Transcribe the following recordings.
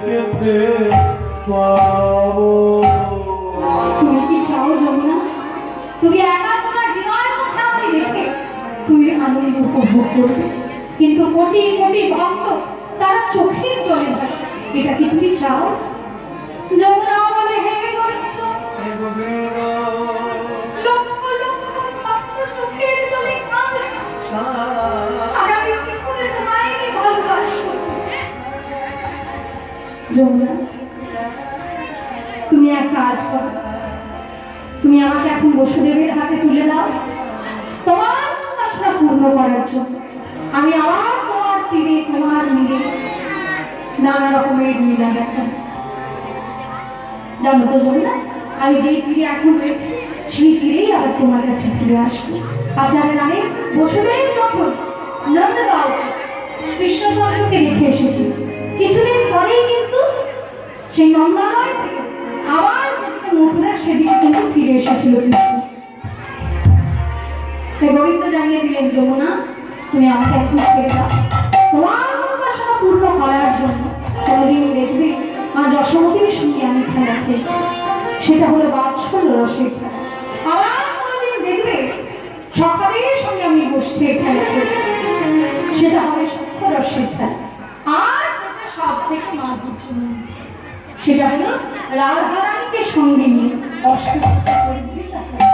কেঁদে পাবো। তুমি কি চাও যমুনা? তুমি একা তোমার হৃদয়ের মধ্যে আমাকে দেখে তুমি আনন্দ উপভোগ করবে, কিন্তু কোটি কোটি ভক্ত তারা চোখের জলে ভাসে, এটা কি তুমি চাও? যমুনা বলে, হে গোবিন্দ, লক্ষ লক্ষ ভক্ত চোখের জলে কাঁদে, আর আমি কি করে তোমায় ভালোবাসবো? যমুনা, তুমি এক কাজ করো, তুমি আমাকে এখন বসুদেবের হাতে তুলে দাও তোমার বাসনা পূর্ণ করার জন্য। আমি আবার তোমার তীরে তোমার মিলে নানা রকমের লীলা দেখাব। জানো তো যমুনা, আমি যেই তীরে এখন রয়েছি সেই তীরেই আবার তোমার কাছে ফিরে আসবো। আপনারা জানেন বসুদেব যখন নন্দলাল কৃষ্ণচন্দ্রকে রেখে এসেছিল, কিছুদিন পরেই কিন্তু সেই নন্দালয় থেকে আবার মথুরা সেদিকে কিন্তু ফিরে এসেছিল কৃষ্ণ। তাই গোবিন্দ জানিয়ে দিলেন, যমুনা তুমি আমাকে এখন ছেড়ে দাও তোমার বাসনা পূর্ণ করার জন্য। কোনোদিন দেখবে মা যশোমতীর সঙ্গে আমি খেলা খেলছি, সেটা হলো বাৎসল্য রসের খেলা। আবার কোনোদিন দেখবে সকালের সঙ্গে আমি বসে খেলা খেলছি, সেটা হবে সত্য রসের খেলা। আর যেটা সব থেকে মাধুর্য সেটা হলো রাধারানীকে সঙ্গে নিয়ে অষ্টভুজা পরিধৃতা খেলা।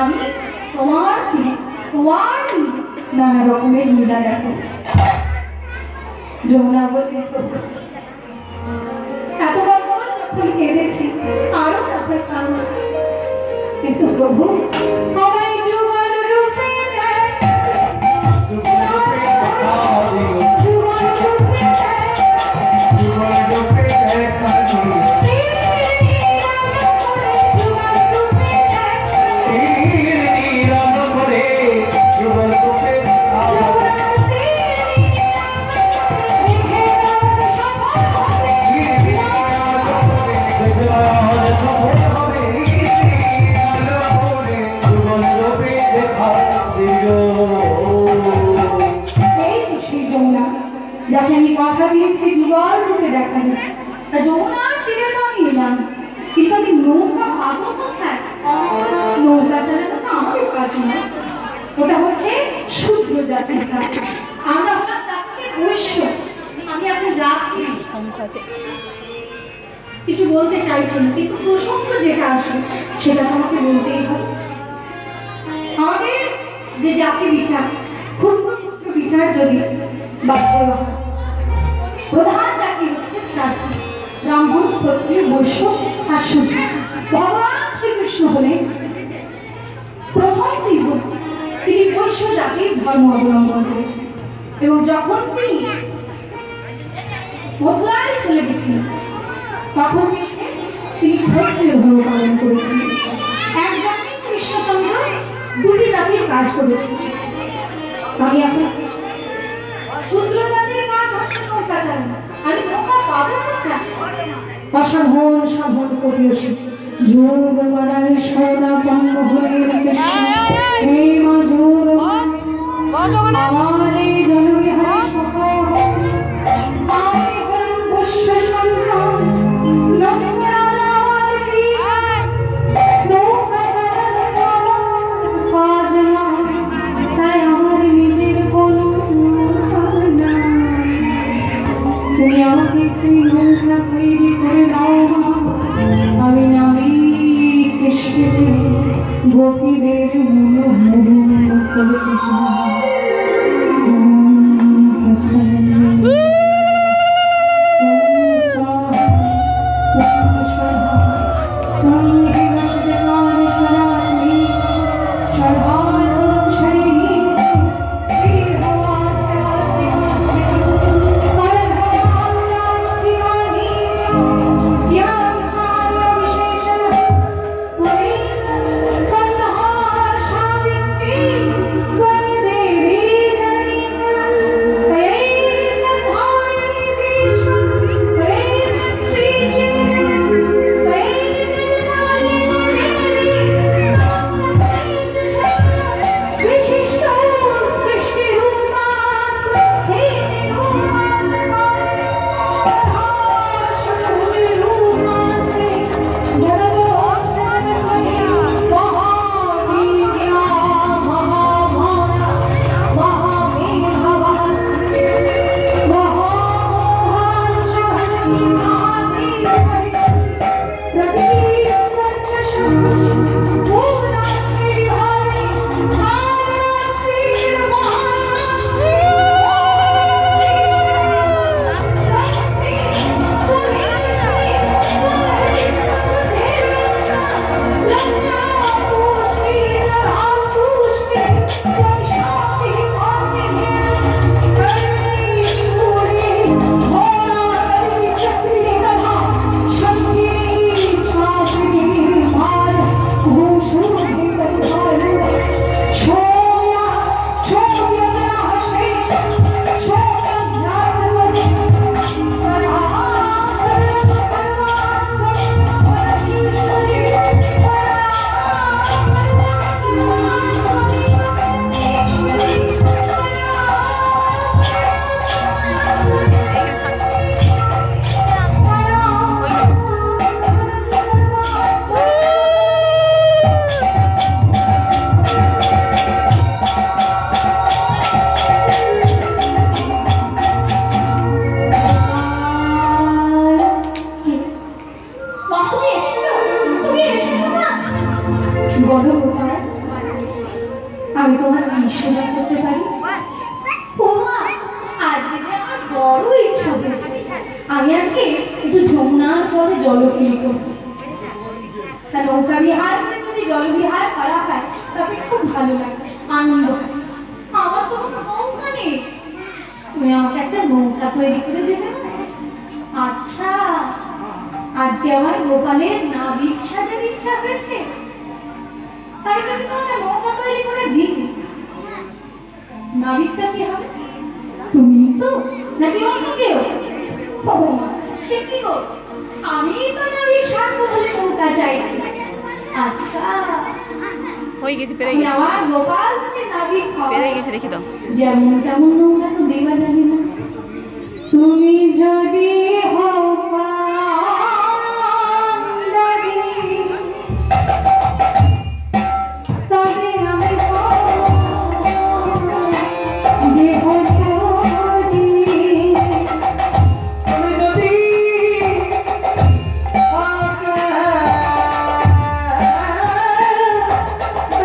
আমি তোমার নানা রকমের লীলা দেখো। যমুনা বলতে, এত বছর যখন কেঁদেছি আরো রাখার কারণ, কিন্তু প্রভু আমায় যুগল রূপে যাকে আমি কথা দিয়েছি যুগল রূপে দেখাবো। তা যমুনার তীরে তো আমি এলাম, কিন্তু আমি নৌকা পাবো কোথায়? নৌকা চালানো তো আমারও কাজ নয়, ওটা হচ্ছে শূদ্র জাতির কাজ। আমরা হলাম জাতিকে বৈশ্য, আমি এখন জাতি কিছু বলতে চাইছি না, কিন্তু প্রসঙ্গ যেটা আসে সেটা আমাকে বলতেই হবে। আমাদের যে জাতি বিচার, ক্ষুদ্র ক্ষুদ্র বিচার যদি বাক্য প্রধান জাতি হচ্ছে চারটি: ব্রাহ্মণ, ক্ষত্রিয়, বৈশ্য আর শূদ্র। ভগবান শ্রীকৃষ্ণ হলেন প্রথম জীব, তিনি বৈশ্য জাতির ধর্ম অবলম্বন করেছেন, এবং যখন তিনি মথুরায় চলে গেছিলেন তখন তিনি ক্ষত্রিয় ধর্ম পালন করেছিলেন। এক জাতি কৃষ্ণচন্দ্র দুটি জাতির কাজ করেছিলেন। আমি এখন শূদ্র জাতির কাজ হচ্ছে নৌকা চালানো, আমি নৌকা পাবো না। অসাধন সাধন করিয়েছি যোগ বাড়াই সোনা পঙ্গ হয়ে হে মা যোগ আমার এই জনবিহার সহায় আমি হলাম বৈশ্য সংগ্রাম নৌকা চালানো কাজ না, তাই আমার নিজের কোনো তুমি আমাকে একটি নৌকা তৈরি করে দাও, আমি নামি কৃষ্ণের গোপীদের মনোহর করতে চাই। আমি আজকে একটু যমুনার জলে জলক্রিয়া করবো। তা নৌকা বিহার করে যদি জলবিহার করা হয় তাতে খুব ভালো লাগে, আনন্দ হয়। আমার তো কোনো নৌকা নেই, তুমি আমাকে একটা নৌকা তৈরি করে দেবে না? আচ্ছা, আজকে আমার গোপালের নাবিক সাজার ইচ্ছা হয়েছে, তাই তো আমি তোমাকে নৌকা তৈরি করে দিই। নাবিকটা কি হবে? তুমি তো, নাকি অন্য কেউ? ও মা, সে কি গো, আমি তো নাবিক সাজবো বলে নৌকা চাইছি। আচ্ছা, হয়ে গেছে, পেরে আমি গেছে, আমার গোপাল যে নাবিক পেরে হবে, গেছে, দেখি তো। যেমন তেমন নৌকা তো দেওয়া যাবে না। তুমি যদি